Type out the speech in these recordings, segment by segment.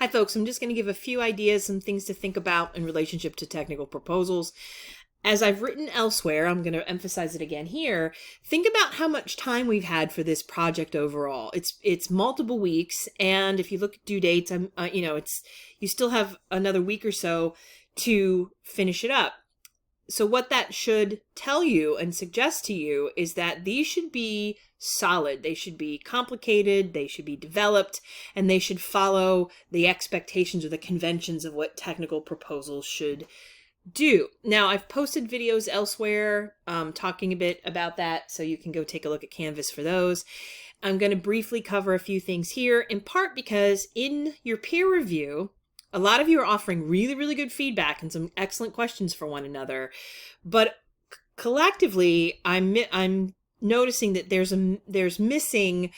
Hi folks, I'm just going to give a few ideas, some things to think about in relationship to technical proposals. As I've written elsewhere, I'm going to emphasize it again here. Think about how much time we've had for this project overall. It's multiple weeks, and if you look at due dates, you still have another week or so to finish it up. So what that should tell you and suggest to you is that these should be solid. They should be complicated, they should be developed, and they should follow the expectations or the conventions of what technical proposals should do. Now, I've posted videos elsewhere talking a bit about that, so you can go take a look at Canvas for those. I'm going to briefly cover a few things here, in part because in your peer review, a lot of you are offering really, really good feedback and some excellent questions for one another, but collectively, I'm noticing that there's missing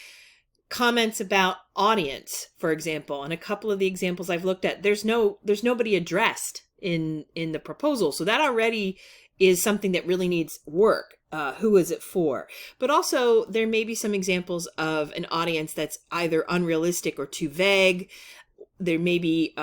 comments about audience, for example, and a couple of the examples I've looked at, there's nobody addressed in the proposal, so that already is something that really needs work. Who is it for? But also, there may be some examples of an audience that's either unrealistic or too vague. There may be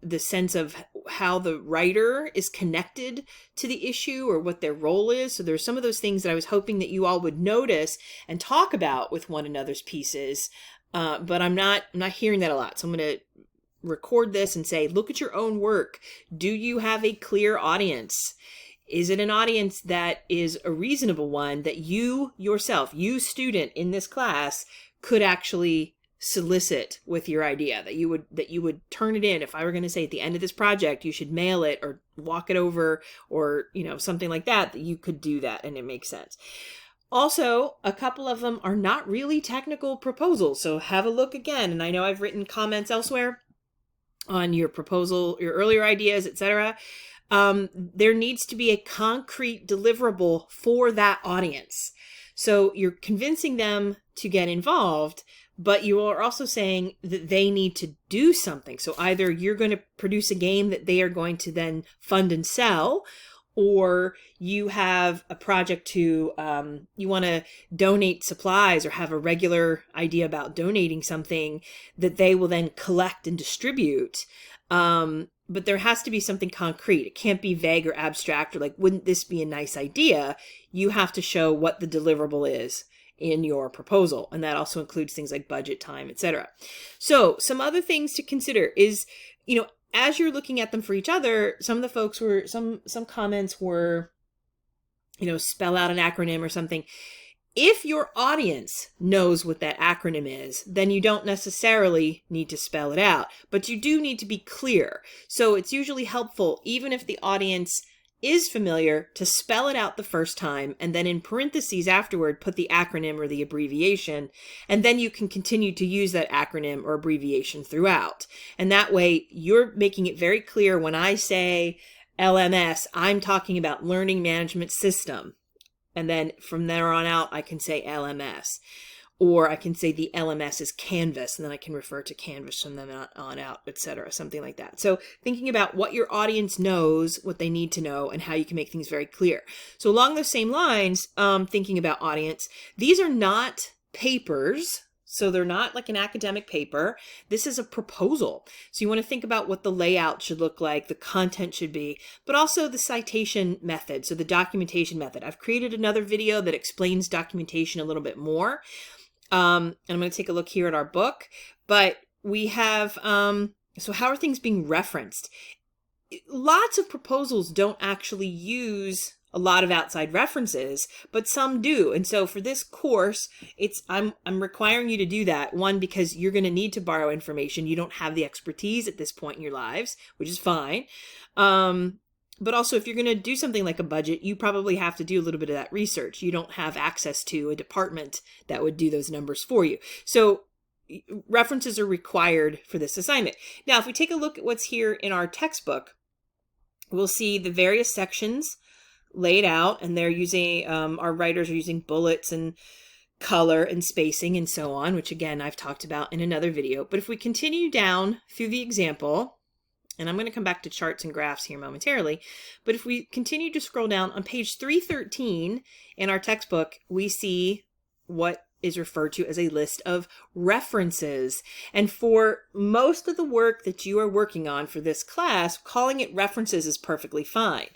the sense of how the writer is connected to the issue or what their role is. So there's some of those things that I was hoping that you all would notice and talk about with one another's pieces. But I'm not hearing that a lot. So I'm going to record this and say, look at your own work. Do you have a clear audience? Is it an audience that is a reasonable one that you yourself, you student in this class, could actually solicit with your idea, that you would turn it in? If I were going to say at the end of this project you should mail it or walk it over or something like that you could do that and it makes sense. Also, a couple of them are not really technical proposals, so have a look again. And I know I've written comments elsewhere on your proposal, your earlier ideas, etc. There needs to be a concrete deliverable for that audience. So you're convincing them to get involved, but you are also saying that they need to do something. So either you're going to produce a game that they are going to then fund and sell, or you have a project to, you want to donate supplies or have a regular idea about donating something that they will then collect and distribute. But there has to be something concrete. It can't be vague or abstract or like, wouldn't this be a nice idea? You have to show what the deliverable is in your proposal. And that also includes things like budget, time, etc. So some other things to consider is, as you're looking at them for each other, some of the folks were, some comments were, spell out an acronym or something. If your audience knows what that acronym is, then you don't necessarily need to spell it out, but you do need to be clear. So it's usually helpful, even if the audience is familiar, to spell it out the first time and then in parentheses afterward put the acronym or the abbreviation, and then you can continue to use that acronym or abbreviation throughout. And that way you're making it very clear when I say LMS, I'm talking about Learning Management System. And then from there on out, I can say LMS. Or I can say the LMS is Canvas, and then I can refer to Canvas from then on out, etc., something like that. So thinking about what your audience knows, what they need to know, and how you can make things very clear. So along those same lines, thinking about audience, these are not papers. So they're not like an academic paper. This is a proposal. So you want to think about what the layout should look like, the content should be, but also the citation method, so the documentation method. I've created another video that explains documentation a little bit more. And I'm going to take a look here at our book, but we have, so how are things being referenced? Lots of proposals don't actually use a lot of outside references, but some do. And so for this course, I'm requiring you to do that. One, because you're going to need to borrow information. You don't have the expertise at this point in your lives, which is fine. But also, if you're going to do something like a budget, you probably have to do a little bit of that research. You don't have access to a department that would do those numbers for you. So references are required for this assignment. Now, if we take a look at what's here in our textbook, we'll see the various sections laid out, and they're using, our writers are using bullets and color and spacing and so on, which again, I've talked about in another video. But if we continue down through the example, and I'm going to come back to charts and graphs here momentarily, but if we continue to scroll down on page 313 in our textbook, we see what is referred to as a list of references. And for most of the work that you are working on for this class, calling it references is perfectly fine.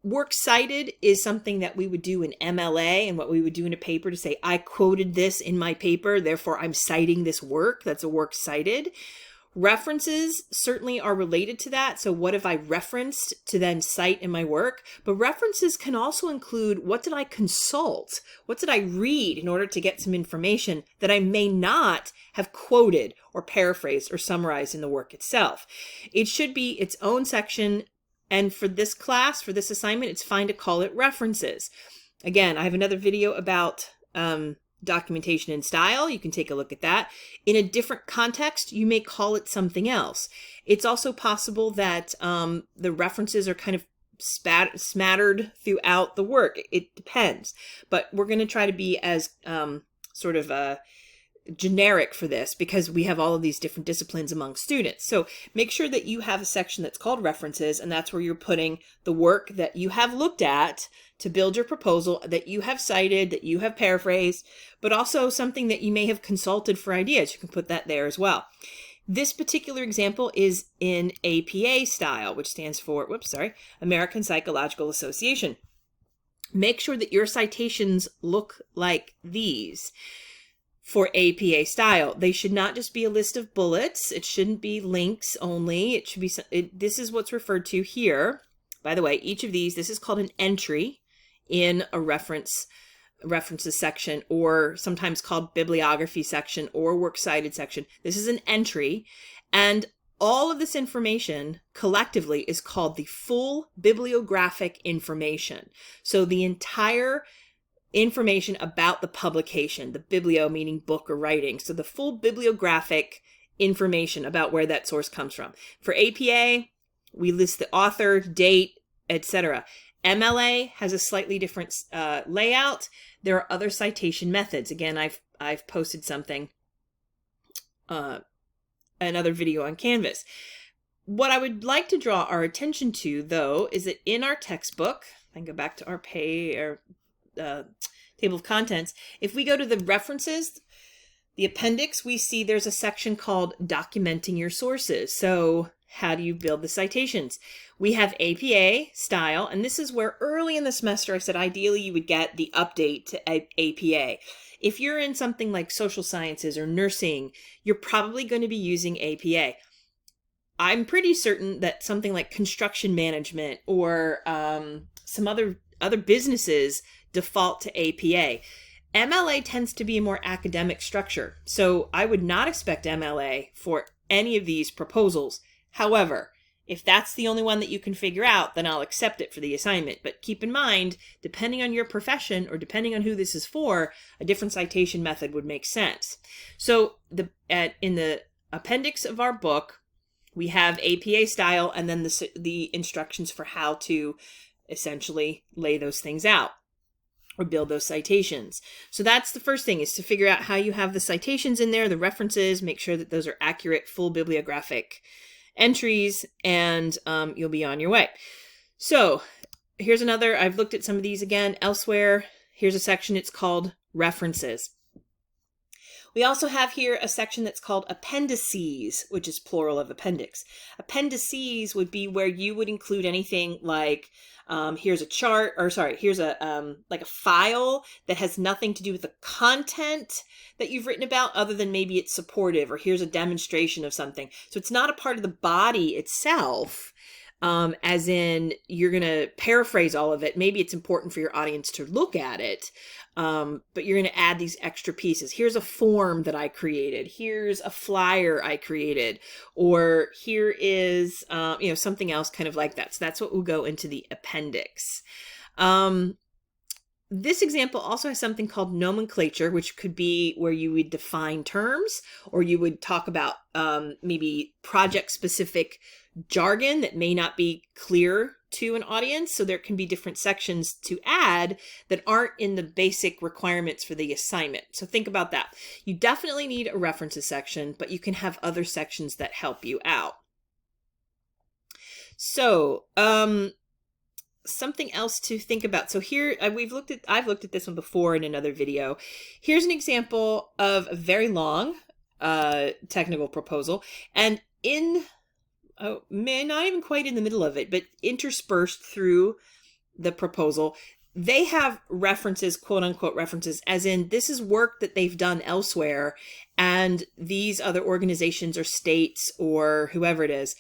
Works cited is something that we would do in MLA and what we would do in a paper to say, I quoted this in my paper, therefore I'm citing this work. That's a work cited. References certainly are related to that. So what have I referenced to then cite in my work? But references can also include, what did I consult? What did I read in order to get some information that I may not have quoted or paraphrased or summarized in the work itself? It should be its own section. And for this class, for this assignment, it's fine to call it references. Again, I have another video about documentation and style. You can take a look at that. In a different context, you may call it something else. It's also possible that the references are kind of smattered throughout the work. It depends. But we're going to try to be as sort of generic for this because we have all of these different disciplines among students. So make sure that you have a section that's called references, and that's where you're putting the work that you have looked at to build your proposal, that you have cited, that you have paraphrased, but also something that you may have consulted for ideas. You can put that there as well. This particular example is in APA style, which stands for, American Psychological Association. Make sure that your citations look like these. For APA style, they should not just be a list of bullets. It shouldn't be links only. It should be, this is what's referred to here. By the way, each of these, this is called an entry in a references section, or sometimes called bibliography section or works cited section. This is an entry, and all of this information collectively is called the full bibliographic information. So the entire information about the publication, the biblio meaning book or writing. So the full bibliographic information about where that source comes from. For APA, we list the author, date, etc. MLA has a slightly different layout. There are other citation methods. Again, I've posted something, another video on Canvas. What I would like to draw our attention to, though, is that in our textbook, I can go back to our table of contents. If we go to the references, the appendix, we see there's a section called documenting your sources. So how do you build the citations? We have APA style, and this is where early in the semester I said ideally you would get the update to APA. If you're in something like social sciences or nursing, you're probably going to be using APA. I'm pretty certain that something like construction management or some other businesses default to APA. MLA tends to be a more academic structure, so I would not expect MLA for any of these proposals. However, if that's the only one that you can figure out, then I'll accept it for the assignment. But keep in mind, depending on your profession or depending on who this is for, a different citation method would make sense. So in the appendix of our book, we have APA style and then the instructions for how to essentially lay those things out or build those citations. So that's the first thing, is to figure out how you have the citations in there, the references, make sure that those are accurate, full bibliographic entries, and you'll be on your way. So here's another, I've looked at some of these again elsewhere. Here's a section, it's called references. We also have here a section that's called appendices, which is plural of appendix. Appendices would be where you would include anything like, here's a chart, or sorry, here's a like a file that has nothing to do with the content that you've written about, other than maybe it's supportive, or here's a demonstration of something. So it's not a part of the body itself, as in you're going to paraphrase all of it. Maybe it's important for your audience to look at it, but you're going to add these extra pieces. Here's a form that I created. Here's a flyer I created, or here is, something else kind of like that. So that's what will go into the appendix. This example also has something called nomenclature, which could be where you would define terms, or you would talk about maybe project-specific jargon that may not be clear to an audience. So there can be different sections to add that aren't in the basic requirements for the assignment. So think about that. You definitely need a references section, but you can have other sections that help you out. So, something else to think about. So here I've looked at this one before in another video. Here's an example of a very long technical proposal, and not even quite in the middle of it, but interspersed through the proposal, they have references, quote unquote references, as in this is work that they've done elsewhere, and these other organizations or states or whoever it is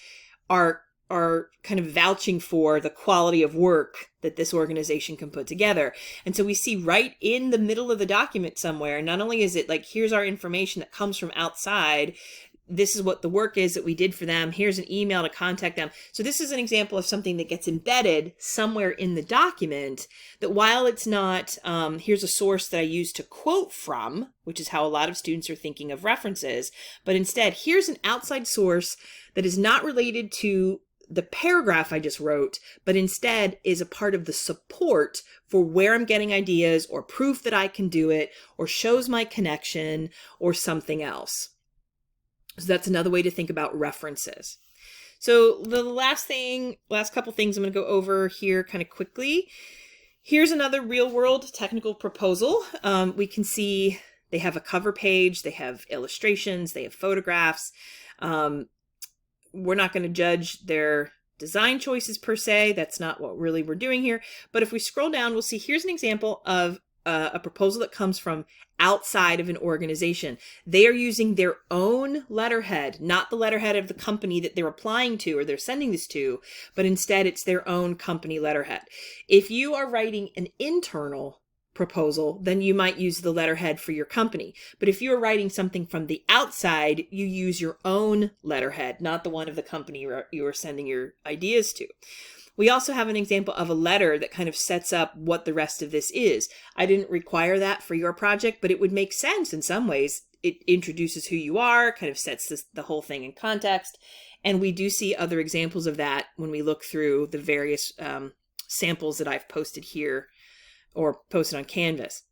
are kind of vouching for the quality of work that this organization can put together. And so we see right in the middle of the document somewhere, not only is it like, here's our information that comes from outside, this is what the work is that we did for them, here's an email to contact them. So this is an example of something that gets embedded somewhere in the document, that while it's not, here's a source that I use to quote from, which is how a lot of students are thinking of references, but instead here's an outside source that is not related to the paragraph I just wrote, but instead is a part of the support for where I'm getting ideas or proof that I can do it or shows my connection or something else. So that's another way to think about references. So the last couple things I'm going to go over here kind of quickly. Here's another real world technical proposal. We can see they have a cover page, they have illustrations, they have photographs. We're not going to judge their design choices per se. That's not what really we're doing here. But if we scroll down, we'll see here's an example of a proposal that comes from outside of an organization. They are using their own letterhead, not the letterhead of the company that they're applying to or they're sending this to, but instead it's their own company letterhead. If you are writing an internal proposal, then you might use the letterhead for your company. But if you're writing something from the outside, you use your own letterhead, not the one of the company you are sending your ideas to. We also have an example of a letter that kind of sets up what the rest of this is. I didn't require that for your project, but it would make sense in some ways. It introduces who you are, kind of sets the whole thing in context. And we do see other examples of that when we look through the various samples that I've posted here or posted on Canvas.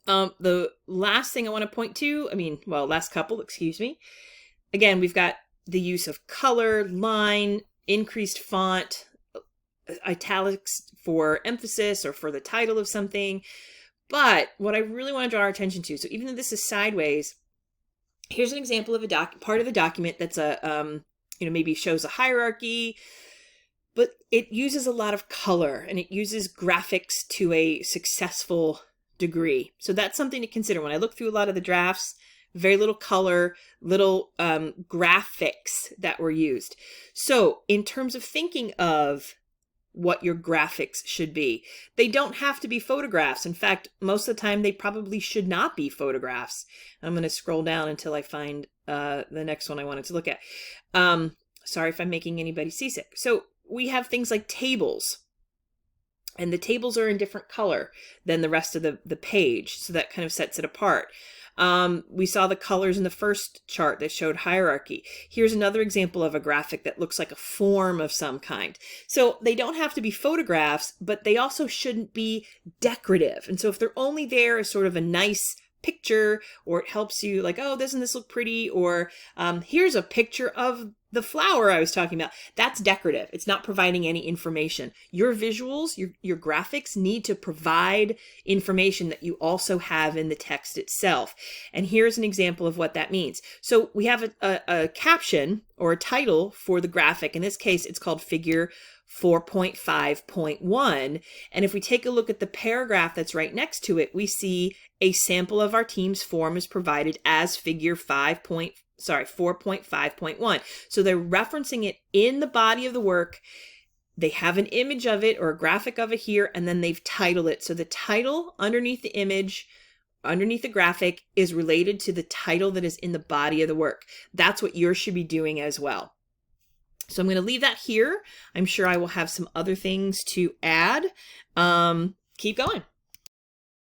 The last thing I want to point to, last couple, excuse me. Again, we've got the use of color, line, increased font, italics for emphasis or for the title of something. But what I really want to draw our attention to, so even though this is sideways, here's an example of a part of the document that's maybe shows a hierarchy, but it uses a lot of color and it uses graphics to a successful degree. So that's something to consider. When I look through a lot of the drafts, very little color, little graphics that were used. So in terms of thinking of what your graphics should be, they don't have to be photographs. In fact, most of the time they probably should not be photographs. I'm going to scroll down until I find the next one I wanted to look at. Sorry if I'm making anybody seasick. So we have things like tables, and the tables are in different color than the rest of the page. So that kind of sets it apart. We saw the colors in the first chart that showed hierarchy. Here's another example of a graphic that looks like a form of some kind. So they don't have to be photographs, but they also shouldn't be decorative. And so if they're only there as sort of a nice picture, or it helps you like, oh, doesn't this look pretty? Or here's a picture of the flower I was talking about. That's decorative. It's not providing any information. Your visuals, your graphics need to provide information that you also have in the text itself. And here's an example of what that means. So we have a caption or a title for the graphic. In this case, it's called Figure 4.5.1. And if we take a look at the paragraph that's right next to it, we see a sample of our team's form is provided as Figure 4.5.1. So they're referencing it in the body of the work. They have an image of it or a graphic of it here, and then they've titled it. So the title underneath the image, underneath the graphic, is related to the title that is in the body of the work. That's what yours should be doing as well. So I'm going to leave that here. I'm sure I will have some other things to add. Keep going.